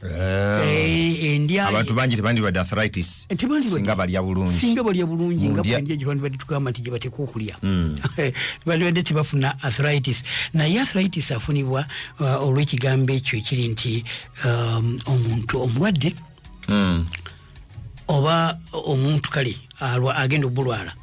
Endya abantu bangi tebandibadde arthritis singa balya bulungi nga endya gye bandibadde tugamba nti gye bateeka okulya bandibadde tebafuna arthritis naye arthritis afunibwa olw'ekigambo ekyo ekiri nti omuntu omulwadde oba omuntu kale agenda obulwala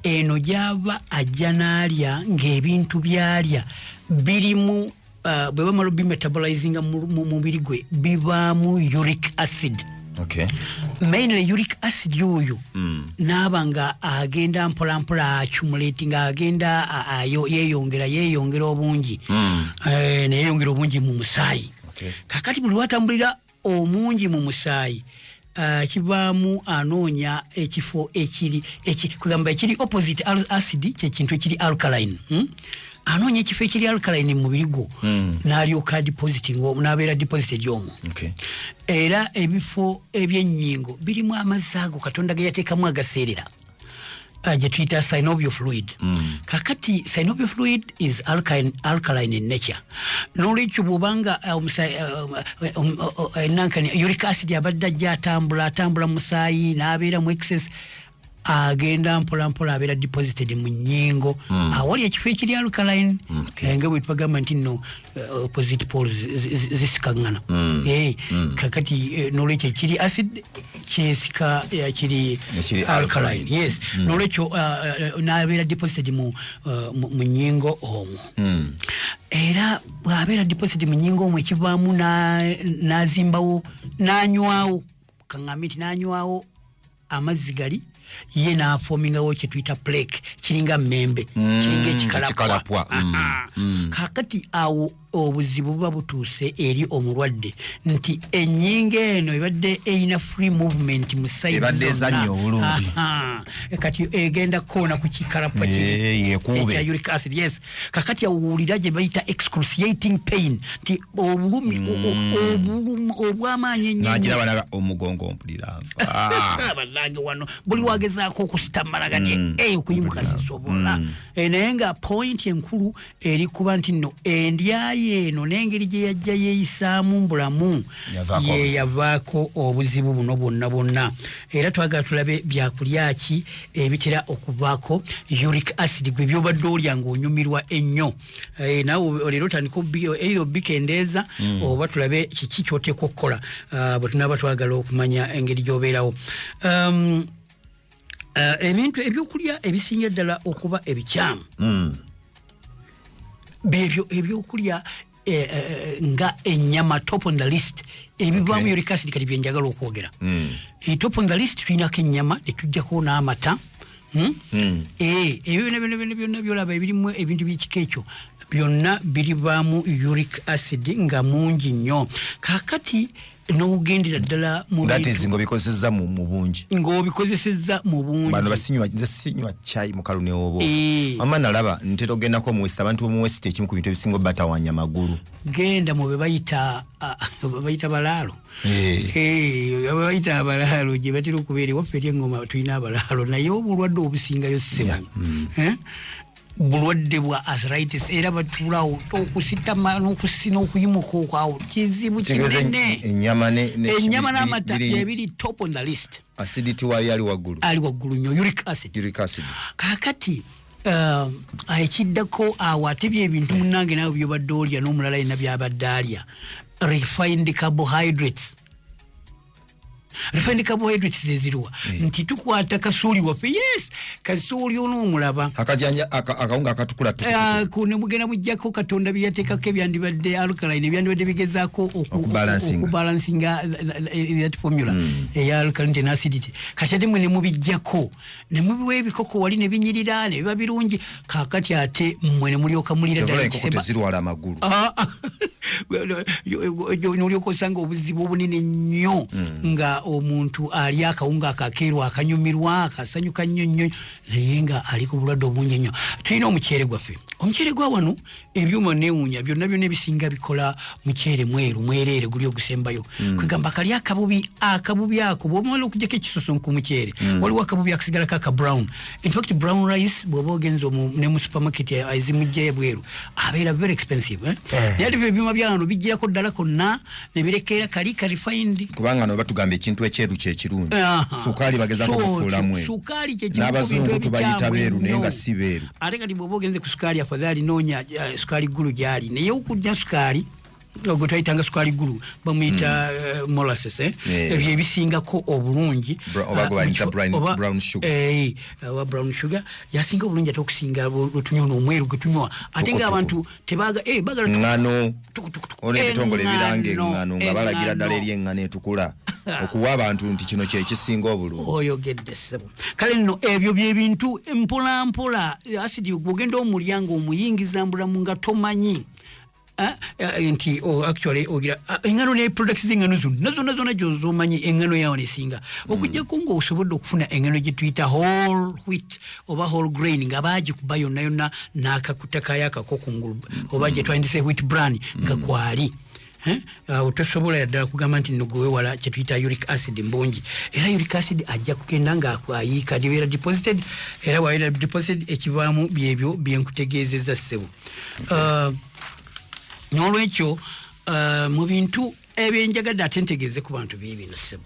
eno gyava ajja n'alya ng'ebintu byalya birimu bwe bamala bimetabolizinga mu mubiri gwe bibaamu uric acid. Okay. Mainly uric acid yoyo naba nga agenda mpola accumulating agenda yeyongera obungi neyongera obungi mu musaayi. Kakati buli watambulira omungi mu musaayi kivaamu anoonya ekifo kugamba ekiri opposite acid kyekintu ekiri alkaline anoonya ekifo ekiri alkaline mu mubiri gwo n'alyoka depositing n'abeera deposit gy'omwo. Era ebifo ebyennyingo birimu amazzi ago Katonda ge yateekamu agaseerera gye tuyita synovial fluid. Kakati synovial fluid is alkaline in nature. N'olwekyo bw'obanga uric acid abadde ajja atambula musaayi n'abeera mu excess agenda mpola abeera deposited mu nnyingo awali ekifo ekiri alkaline nga bwe tubagamba nti nno opposite poles zisikaŋŋana kakati n'olwekyo ekiri acid kyesika kiri alkaline. Yes. N'olwekyo n'abeera deposited mu nnyingo omwo era bw'abeera deposited mu nnyingo omwo ekivaamu n'azimbawo n'anywawo kaŋŋambe nti n'anywawo amazzi gali ye naafomingawo kye tuyita plaque kiringa mmembe kiringa ekikalapwa. Kakati awo obuzibu buba butuuse eri omulwadde nti ennyingo eno ebadde eyina free movement mu side ebadde ezannya obulungi kati egenda koona ku kikalapwa ekya uric acid. Yes. Kakati awuulira gye bayita excruciating pain nti obulumi obw'amaanyi ennyo n'agiraba omugongo mpulira bannange wano buli wagezaako okusitamala gati okuyimuka sisobola naye nga point enkulu eri kuba nti nno endyaye eno n'engeri gye yajja yeeyisaamu mu bulamu ye yavaako obuzibu buno bwonna. Era twagala tulabe byakulya ki ebitera okuvaako uric acid gwe byobadde olya ng'onyumirwa ennyo naawe leero otandika obikendeeza oba tulabe kiki ky'oteeka okukola bwe tunaaba twagala okumanya engeri gy'obeerawo. Ebintu ebyokulya ebisinga ddala okuba ebikyamu byebyo ebyokulya nga ennyama top on the list ebivaamu uric acid kati byenjagala okwogera. Top on the list tulinako ennyama ne tujjako n'amata ebyo byonna byolaba ebirimu ebintu by'ekika ekyo byonna birivaamu uric acid nga mungi nnyo. Kakati n'ogendera ddala mu ng'obikozesezza mu bungi bano basinywa chai mu kalune obo mama nalaba ntera ogendako mu west abantu mu west ekimu ku bintu ebisinga batawanya magulu genda mu bebayita balaalo bayita abalaalo gye batera okubeera waffe eri engoma tulina abalaalo naye obulwadde obusingayo ssemu bulwadde bwa arthritis era batulawo okusitama n'okusina okuyimuka okwawo kizibu kinene. Ennyama n'amata byebiri top on the list. Acidity wayo ali waggulu nnyo uric acid. Kakati ekiddako awo ate byebintu munnange naawe byobadde olya n'omulala yina byabadde alya refined carbohydrates. Refined carbohydrates zezirwa nti tukwata kasuuli waffe. Yes, kasuuli onoomulaba akawunga akatukula ne mugenda mujjako Katonda bye yateekako ebyandibadde alkaline ebyandibadde bigezaako okubalansinga that formula eya alkaline and acidity. Kati ate mwe ne mubijjako ne mubiwa ebikoko wali ne binyirira ne biba birungi. Kakati ate mwe ne mulyoka mulira ddala tezirwala amagulu n'olyoka osanga obuzibu obunene nnyo nga omuntu ali akawunga akakeerwa akanyumirwa akasanyuka nnyo naye nga ali ku bulwadde obungi nnyo. Tulina omuceere gwaffe omuceere gwa wano ebyuma neewunya byonna byonna ebisinga bikola muceere mwereere guli ogusembayo kwegamba kali akabubi ako bw'omala okujjako ekisoso ku muceere waliwo akabubi akasigalako aka brown. In fact brown rice bw'oba ogenza ne mu supermarket ezimujja ebweru abeera very expensive naye ate ebyuma byano bijjirako ddala konna ne birekeera kali refined kubanga no batugamba ekintu ekyeru kyekirungi sukaali bagezaako okufuulamu n'abazungu tubayita beeru naye nga si beeru ate kati bw'oba ogenze ku sukaali afadhaali noonya sukaali ggulu gyali naye okujja sukaali ogwo twayitanga sukaali ggulu bamuyita molasses ebyo ebisingako obulungi oba brown sugar yasinga obulungi ate okusinga lwetunywa n'omweru gwe tunywa ate ng'abantu bagala ngano olebitongole ebiranga engano nga balagira ddala eri engano etukula okuwa abantu nti kino kyekisinga obulungi oyogedde ssebo kale nno ebyo byebintu mpolampola asidi gwogenda omulyango omuyingiza mbulamu nga tomanyi nti actually ogira engano ne products z'engano zonna zomanyi engano yawo nesinga okujjako ng'osobodde okufuna engano gye tuyita whole wheat oba whole grain nga baagikuba yonna yonna n'akakuta kayo akako kungulu oba gye twandise wheat bran nga kwali otosobola yaddala kugamba nti nno gwewala kye tuyita uric acid mbungi era uric acid ajja kugenda ng'ayiika libeera deposited era wabeera deposited ekivaamu byebyo byenkutegeezezza ssebo n'olwekyo mu bintu ebyenjagadde ate ntegeeze ku bantu bino ssebo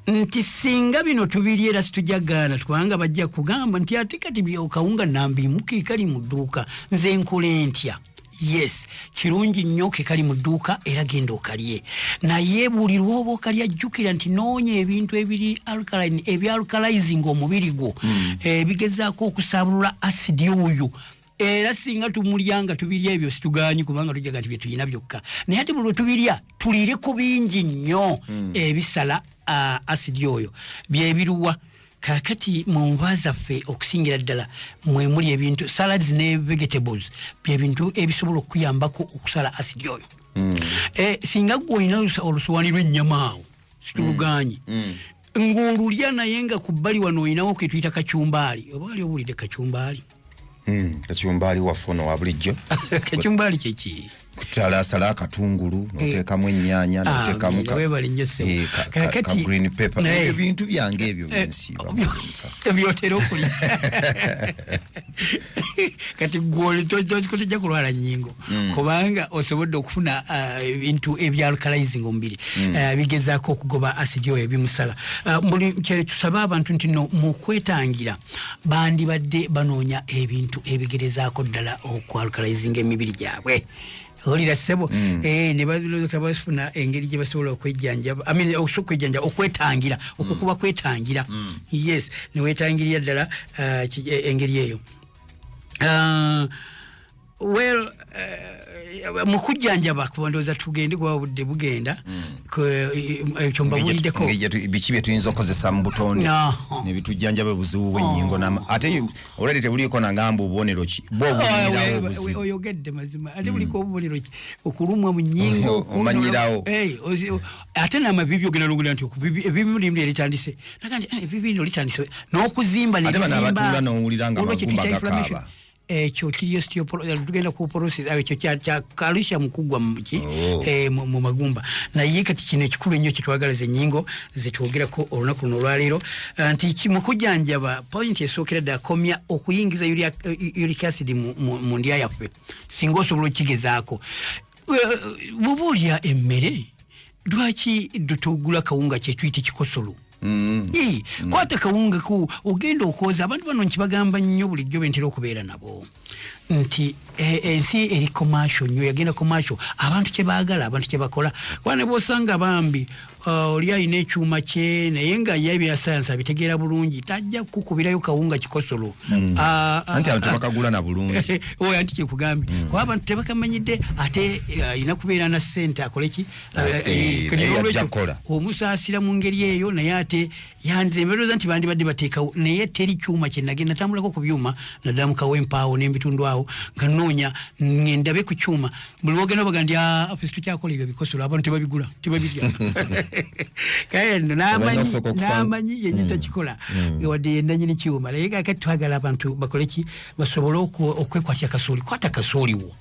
nti singa bino tubiri era situjagaana twanga bajja kugamba nti ate kati byokawunga nambimuka ekali mu dduuka nze nkole ntya yes kirungi nnyo ke kali mu dduuka era genda okalye naye buli lwoba okalya jjukira nti noonya ebintu ebiri alkaline ebyalkalizing omubiri gwo bigezaako okusaabulula asidi oyo era singa tumulyanga tubirya ebyo situganyi kubanga tujaga nti byetuyina byokka naye ate buli tubirya tulire ku bingi nnyo ebisala asidi oyo byebiruwa kakati mu nva zaffe okusingira ddala mwe muli ebintu salads ne vegetables byebintu ebisobola okuyambako okusala asidi oyo singa gwe olina olusowaani lw'ennyama awo situluganyi ng'olulya naye nga ku bbali wano olinawo ke tuyita kacyumbaali oba wali obulidde kacyumbaali kacyumbaali waffe ono wa bulijjo kacyumbaali kyeki kutalasala akatungulu noteekamu ennyaanya noteekamu ka green pepper ebintu byange ebyo byensiiba byotera okulya kati gwoli tojja kulwala nnyingo kubanga osobodde okufuna ebintu ebyalkalizing omubiri bigezaako okugoba asidi oyo ebimusala buli kyetusaba abantu nti no mu kwetangira bandibadde banoonya ebintu ebigerezaako ddala okwalkalizing emibiri gyabwe olira ssebo ne balooka bafuna engeri gye basobola okwejjanjaba okwetangira okukuba kwetangira yes ne weetangirira ddala engeri eyo well mu kujjanjaba kubandooza tugende kuba budde bugenda ekyo mbabuliddeko biki bye tuyinza okukozesa mu butonde ne bitujjanjaba obuzibu bw'ennyingo ate olwedde tebuliiko nangamba obubonero ki bw'obumanyirawo obuzibu oyogedde mazima ate buliko obubonero ki okulumwa mu nnyingo omanyirawo ate n'amabibi ogenda logera nti ebibi limu eritandise nagandi ebibi lino litandise n'okuzimba ate bano abatuula n'owulira nga amagumba gakaaba ekyo kiri tugenda kuporosi ekyo kya calcium kugwa mu magumba naye kati kino ekikulu ennyo kyetwagalaza ennyingo zetwogerako olunaku luno olwaleero nti mu kujjanjaba point esookera ddala komya okuyingiza uric acid mu ndya yaffe singa osobola okigezaako bw'oba olya emmere lwaki tugula kawunga kyetuyita kikosolo kwata kawunga ku ogenda okwoza abantu bano nkibagamba nnyo bulijjo bentera okubeera nabo nti ensi eri commercial nnyo yagenda commercial abantu kye baagala abantu kye bakola kwane bw'osanga bambi oli alina ekyuma kye naye nga ye ebyasayansi abitegeera bulungi tajja kukubirayo kawunga kikosolo anti abantu tebakagula na bulungi oyo anti kyekugambye kuba abantu tebakamanyidde ate alina kubeera na ssente akoleki omusaasira mu ngeri eyo naye ate yanze embeereza nti bandibadde bateekawo naye teri kyuma kye nagenda tambulako ku byuma naddala mu kawempaawo n'ebitundu kitundu awo nga noonya ngendabe ku kyuma buli wogenda bagandi afisi tukyakola ebyo bikosola abantu tebabigula tebabirya kayendo n'amanyi yenyita kikola wadde yendanyini kiwuma naye kakati twagala abantu bakole ki basobole okwekwatya kasooli kwata kasooli wo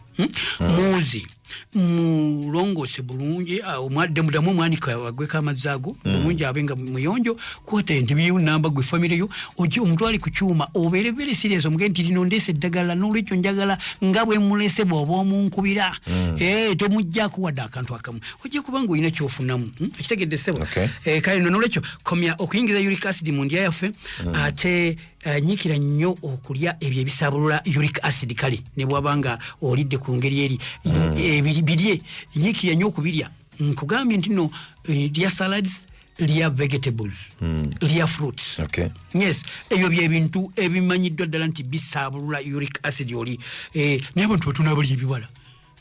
muzi mulongose bulungi omwadde mudamu omwanika wagweka amazzi ago bulungi abenga muyonjo kwota entibiyu namba gwe famire yo oji omutwali ku kyuma obeere very serious omugende nti lino ndeese eddagala n'olwekyo njagala nga bwe mulese bw'oba omunkubira tomuggyako wadde akantu akamu ojja kubanga olina kyofunamu ekitegedde ssebo kale n'olwekyo komya okuyingiza uric acid mu ndya yaffe ate nyiikira nnyo okulya ebyo ebisaabulula uric acid kale ne bw'abanga olidde ku ngeri eri birye nyiikira nnyo okubirya nkugambye nti no lya salads lya vegetables lya fruits yes ebyo byebintu ebimanyiddwa ddala nti bisaabulula uric acid oli naye abantu batuna abalya ebibala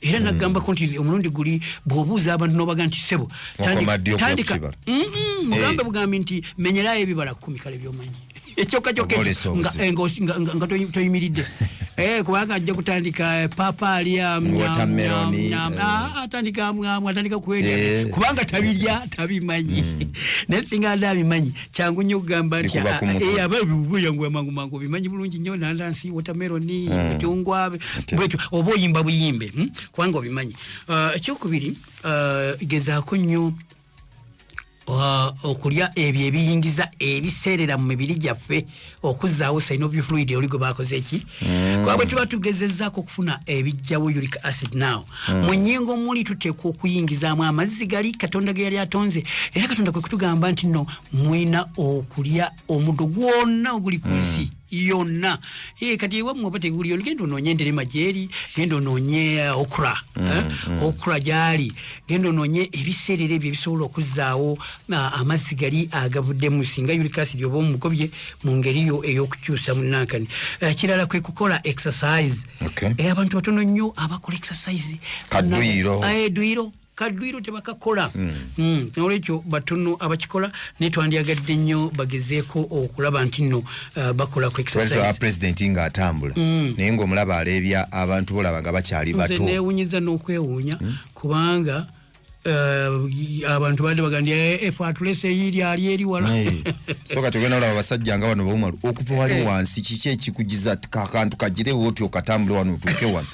era nagambako nti omulundi guli bw'obuuza abantu n'obaga nti sebo tandika mugambe bugambi nti menyerayo ebibala 10 kale byomanyi ekyokka nga toyimiridde kubanga ajja kutandika papaali atandika kwelya kubanga tabirya tabimanyi naye singa ade abimanyi kyangu nnyo okugamba nti ababuyangu amangumangu obimanyi bulungi nnyo nandansi watermeloni micungwa bwetyo oba oyimba buyimbe kubanga obimanyi ekyokubiri gezaako nnyo okulya ebyo ebiyingiza ebiseerera mu mibiri gyaffe okuzzaawo synovial fluid oli gwe bakoze eki kuba bwe tuba tugezezzaako okufuna ebijjawo uric acid now mu nnyingo muli tuteekwa okuyingizaamu amazzi gali katonda ge yali atonze era katonda kwe kutugamba nti no mwina okulya omuddo gwonna oguli ku nsi yonna kati ewammwe oba teguliyo genda onoonye enderema gyeri genda onoonye okra gyali genda onoonye ebiseerera ebyo ebisobola okuzzaawo amazzi gali agavuddemu singa uric acid oba omugobye mu ngeri yo ey'okukyusa munnankani kirala kwe kukola exercise abantu batono nnyo abakola exercise kadwiro tebakakola olwekyo batono abakikola naye twandyagadde nnyo bagezeeko okulaba nti nno bakola ku exercise president nga atambula naye ng'omulaba aleebya abantu bolaba nga bakyali bato neewunyiza n'okwewuunya kubanga abantu bade bagandye efe atulese eyiri ali eri wala so kati ogenda olaba abasajja nga bano bawumalu okuva wali wansi kiki ekikugiza kakantu kagirewo otyo okatambule wano otuuke wano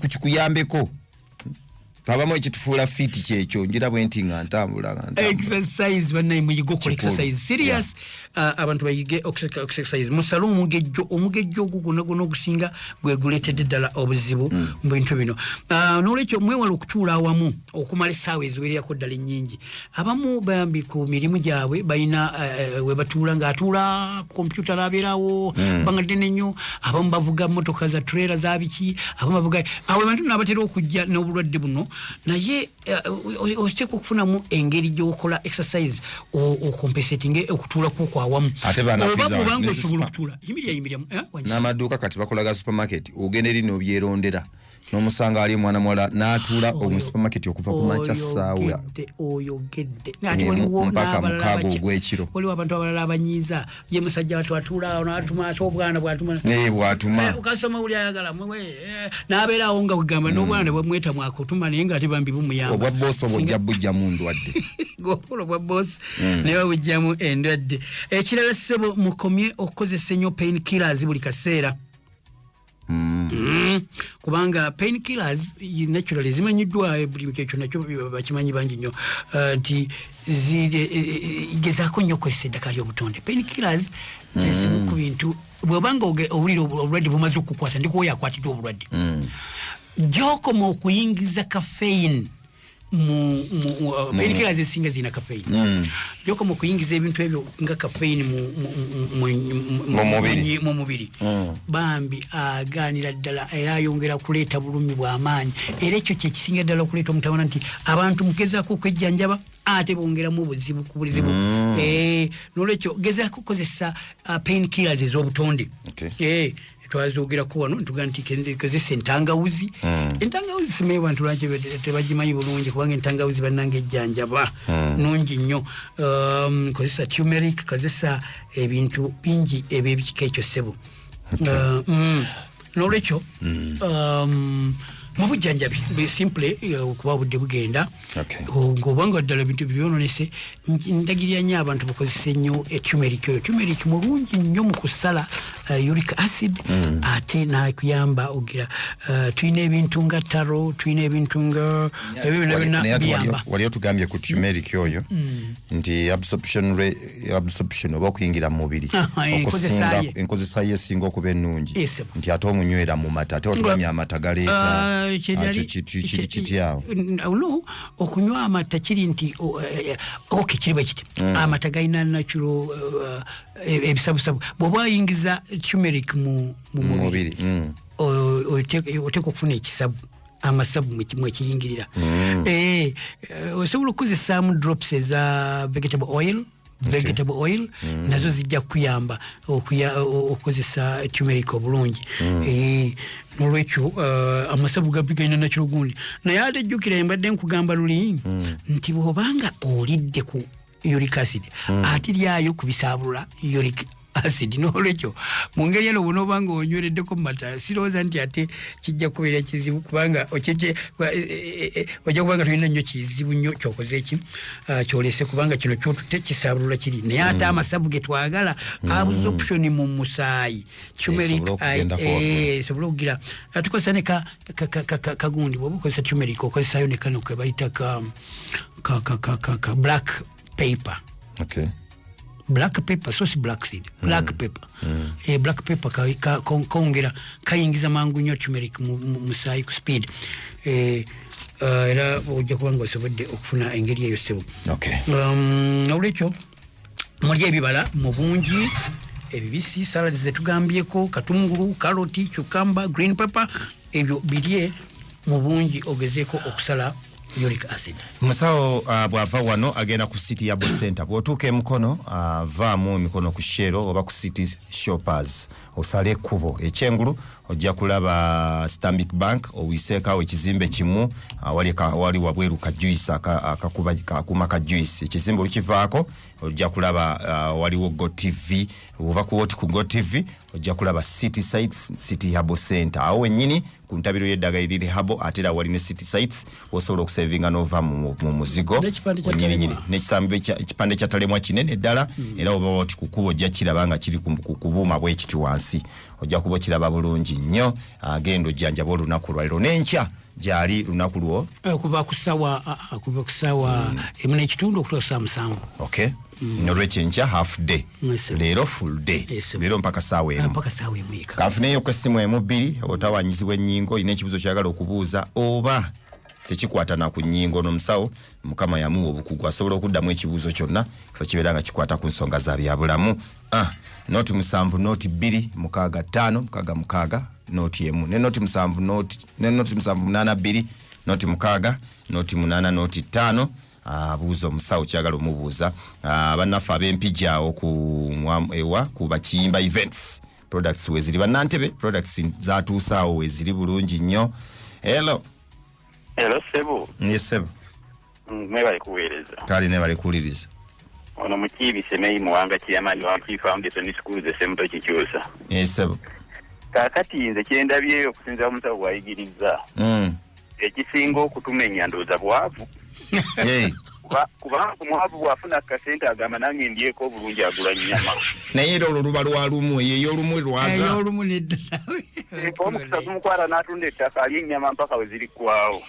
kikuyambeko abamu ekitufuula fiti kyekyo njira bwe nti nga ntambula exercise bannaye muyiga okola exercise serious abantu bayige exercise musale omugejjo ogwo gwonna ogusinga gwe guleetedde ddala obuzibu mu bintu bino n'olwekyo mwewala okutuula awamu okumala essaawa eziwererako ddala ennyingi abamu bambi ku mirimu gyabwe balina we batuula ng'atuula kompyuta laabeerawo bangadde nnyo abamu bavuga motoka za trailer za biki abamu bavuga awo bantu n'abatera okujja n'obulwadde buno naye oteeka okufunamu engeri gy'okola exercise okompesatinge okutuula kwokwo awamu obanga osobola okutuula yimirya n'amaduuka kati bakolaga supermarket ogenda eri n'obyerondera n'omusanga ali omwana muwala n'atuula mu supermarket okuva ku makya ssaawa oyogedde mpaka mukaaga ogw'ekiro waliwo abantu abalala abanyiiza ye musajja watwatula n'atuma ate obwana bwatuma ukasoma uli ayagala n'abeerawo nga kugamba n'obwana bwamweta mwakutuma naye ng'ate bambi bumuyamba obwa boosi obwo ojja bujjamu ndwadde gwokola obwa boosi naye bujjamu endwadde ekirala ssebo mukomye okukozesa ennyo pain killers buli kaseera kubanga pain killers naturally zimanyiddwa buli ekyo nakyo bakimanyi bangi nnyo nti gezaako nnyo okukozesa eddagala ly'obutonde pain killers zezimu ku bintu bw'obanga owulira obulwadde bumaze okukukwata ndikuoyo akwatiddwa obulwadde gy'okoma okuyingiza caffeine pain killers ezisinga zirina caffeine gy'okoma okuyingiza ebintu ebyo nga caffeine mu mubiri bambi agaanira ddala era ayongera kuleeta bulumi bw'amaanyi era ekyo kyekisinga ddala okuleeta omutabana nti abantu mugezaako okwejjanjaba ate bongeramu obuzibu ku buzibu n'olwekyo gezaako okukozesa pain killers ez'obutonde twazoogerako wano ntuga nti kozesa entangawuzi entangawuzi simanyi bantu lwaki tebagimanyi bulungi kubanga entangawuzi bannanga ejjanjaba nungi nnyo kozesa turmeric kozesa ebintu bingi eby'ebikika ekyo ssebo Nolwekyo mu bujjanjabi simple kuba budde bugenda ng'obanga ddala bintu byononese ndagirira nnyo abantu bakozesa ennyo turmeric oyo. Turmeric mulungi nnyo mu kusala uric acid ate nakuyamba ogira tulina ebintu nga taro, tulina ebintu nga ebyo byonna biyamba. Wali otugambye ku turmeric oyo nti absorption oba okuyingira mu mubiri enkozesa ye esinga okuba ennungi nti ate omunywera mu mata ate otugambye amata galeeta kityawo no okunywa amata kiri nti kiriba kiti amata galina natural ebisabusabu bw'oba oyingiza turmeric mu mubiri oteeka okufuna ekisabu amasabu mwekiyingirira osobola okukozesaamu drops eza vegetable oil nazo zijja kuyamba okukozesa turmeric obulungi. Nolwekyo amasabu gabiganya nakyo gundi naye ate jjukira mbadde nkugamba luli nti bw'obanga olidde ku uric acid ate lyayo kubisaabulula uric acid. Nolwekyo mu ngeri eno bw'onoobanga onywereddeko mu mata sirowooza nti ate kijja kubeera kizibu kubanga ojja kubanga tulina nnyo kizibu nnyo kyokoze eki kyolese kubanga kino kyotutte kisaabulula kiri naye ate amasabu ge twagala absorption mu musaayi turmeric esobola okugira tukozesa ne kagundi bw'oba okozesa turmeric okozesaayo ne kano ke bayita ka black paper. Black pepper, so si black seed, black pepper. Black pepper kongera kayingiza mangu nnyo turmeric musaayi ku speed. Era ojja kubanga osobodde okufuna engeri eyo ssebo. Nolwekyo mulya ebibala mu bungi ebibisi, salad zetugambyeko, katungulu, karoti, cucumber, green pepper, ebyo birye mu bungi ogezeeko okusala uric acid. Musawo bw'ava wano agenda ku city ya center bw'otuuka emukono vaamu emikono ku shero oba ku city shoppers osale ekkubo ekyengulu ojja kulaba Stanbic Bank owiseekaawo ekizimbe kimu wali wabweru ka juice akuma ka juice ekizimbe olukivaako ojja kulaba waliwo Go TV ova kuwoti ku Go TV ojja kulaba city sites city habo center awo wennyini ku ntabiro y'eddagala eriri habo ate era wali ne city sites osobola okusevinga nova mu muzigo wennyini n'ekipande kyatalemwa kinene ddala era oba woti ku kkubo ojja kiraba nga kiri ku buuma bw'ekiti wansi ojja kuba kiraba bulungi nnyo agenda ojjanjaba olunaku lwaliro n'enkya gyali lunaku lwo kuva ku ssaawa emu n'ekitundu okutuuka ssaawa musanvu. Nolwekyo enkya half day leero full day leero mpaka ssaawa emu kanfuneyo ku essimu emu bbiri otawanyizibwa ennyingo olina ekibuzo kyagala okubuuza oba tekikwata na ku nnyingo n'omusawo mukama yamuwa obukugu asobola okuddamu ekibuuzo kyonna kisa kibeera nga kikwata ku nsonga za byabulamu. Noti 7 noti 2 6 5 6 6 noti emu ne noti 7 noti 8 2 noti 6 noti 8 noti 5 abuuza omusawo kyagala omubuuza bannaffe ab'empijjaawo ku bakiyimba events products weziri bannantebe products zatuusaawo weziri bulungi nnyo. Hello Sebo. Yes Sebo. Mwebale kuweereza. Kale ne bale kuwuliriza. Ono mukiibi Semeyi Muwanga Kiyamani wa Key Foundation School ze Semuto Kikyusa. Yes Sebo. Kaakati nze kyendabye okusinza omusawo bw'ayigiriza. Ekisinga okutumenya ndowooza bwavu. Kubanga omwavu bw'afuna akasente agamba nange ndyeko obulungi agula nnyama. Naye era olwo luba lwa lumu eyo olumu lwaza. Ey'olumu neddala. Omukisa gumukwata n'atunda ettaka alya ennyama mpaka we ziri kwawo.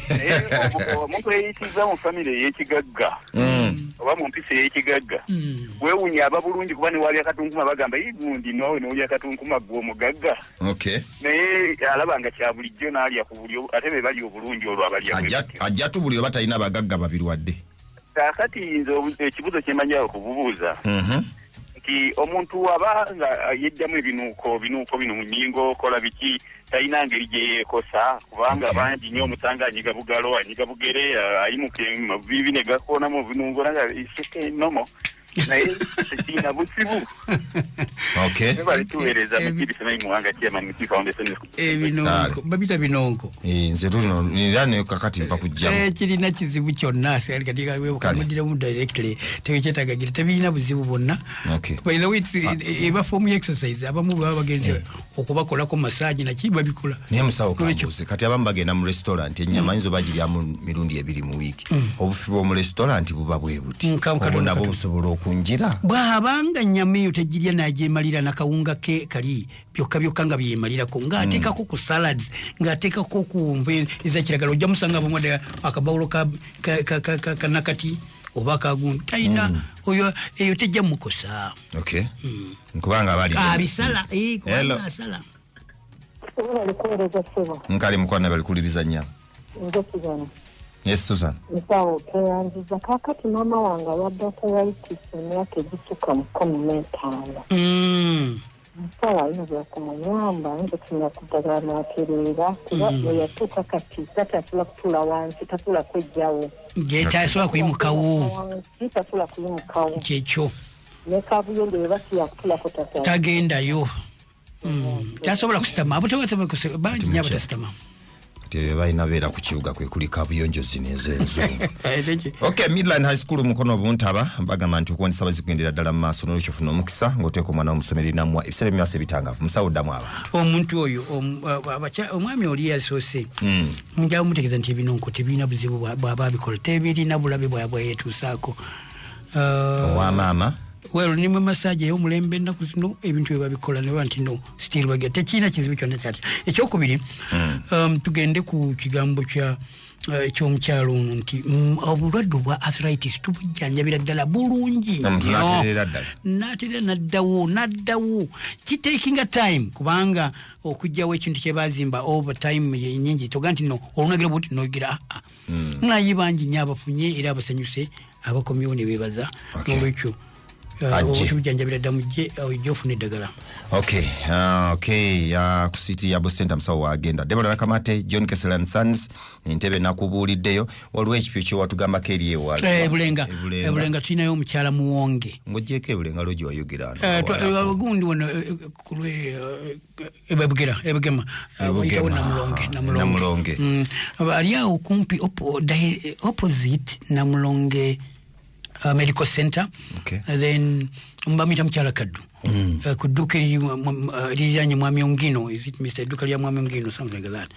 Naye omuntu eyitiza mu famire ey'ekigagga oba mu mpisa ey'ekigagga weewunya aba bulungi kuba ne walya katunkuma bagamba gundi noowe n'olya katunkuma gwe omugagga. Naye alaba nga kya bulijjo n'alya ku buli ate be bali obulungi olwo abalya ajja tubuli oba talina bagagga babirwadde. Kaakati nze ekibuzo kye mmanyi okububuuza nti omuntu aba nga yeddamu ebinuuko bino mu nnyingo kola biki talina ngeri gye yeekosa kubanga bangi nnyo omusanga anyiga bugalo anyiga bugere ayimuka amaviivi ne gakoonamu obinungo nanga iseke nomo naye tekirina buzibu Okay. Bali tuweereza mukiri semanyi muwanga chairman mu foundation. Binonko babita binonko. Nze tuno nirane kakati mpa kujja. Kirina kizibu kyonna sali kati kawe kamudira mu directly tekyetaga gira tebina buzibu bonna. Okay. By the way eba form exercise abamu baba bagenze okubakola ko massage na kiba bikola. Niye musawo kambuze kati abamu bagenda mu restaurant enyama yinzo bagirya mu mirundi ebiri mu week. Obufi bwo mu restaurant buba bwebuti. Obona bo busobola okunjira. Bwabanga nyama yo tegirya najemalira na kawunga ke kali byokka nga byemalira ko ngateeka ko ku salads ngateeka ko ku mbe eza kiragalo ojja musanga bomode akabawulo ka nakati oba kagundu taina oyo eyo tejja mukosa. Okay. Nkubanga bali abisala kubanga asala nkali mukwana bali kuliriza nya. Yes, Susan. Nsawo teyanziza kakati mama wanga wadde arthritis emyaka egisuka mu 15. Nsawo ayinza okumuyamba nze tulina kuddagala n'atereera kuba yatuuka kati tatasula kutula wansi tasula kwejjawo. Tasula kuyimukawo. Tasula kuyimukawo. Kyekyo. Ne kabuyonjo bwe basiya kutulako tagendayo. Tasobola kusitama abo tebasobola kusitama bangi nnyo abatasitama. Baina beera ku kibuga kwe kuli kabuyonjo zinezenzo. Okay, Midland High School mukono obuntaba bagamba nti okuwandisa bazigendera ddala mu maaso n'olukyofuna omukisa ng'oteeka omwana w'omusomeri namwa ebisere by'emyasa ebitangavu musawo ddamu abantu. Omuntu oyo omwami oli yasoose njawo mutegeeza nti ebinonko tebiina buzibu bw'aba abikola tebirina bulabe bwabwe yeetuusaako. Owamaama Well, ni massage y'omulembe ennaku zino ebintu bye babikola ne banti no still bagira tekiina kizibu kyonna kyati. Ekyokubiri tugende ku kigambo kya ekyomukyalo nti obulwadde bwa arthritis tubujjanjabira ddala bulungi n'aterera naddawo kitakinga time kubanga okujjawo ekintu kye bazimba over time yenyingi toga nti no olunagira buti nogira nayi bangi nnyo abafunye era abasanyuse abakomyewo ne beebaza n'olwekyo okubujjanjabira dda mujje ojja ofuna eddagala. Okay, ku city ya Bosenta musawo wagenda Deborah Nakamate John Kesselan Sons Entebbe nakubuuliddeyo waliwo ekipyo kye watugambako eri ewala ebulenga tulinayo omukyala muwonge ng'ogyeko ebulenga lwogi wayogera gundi wano kulwe ebugema wayitawo namulonge ali awo kumpi opposite namulonge medical center. Okay. Then mbamita mchala kaddu kuduka liranye mwami ongino, is it Mr. Duka lya mwami ongino, something like that.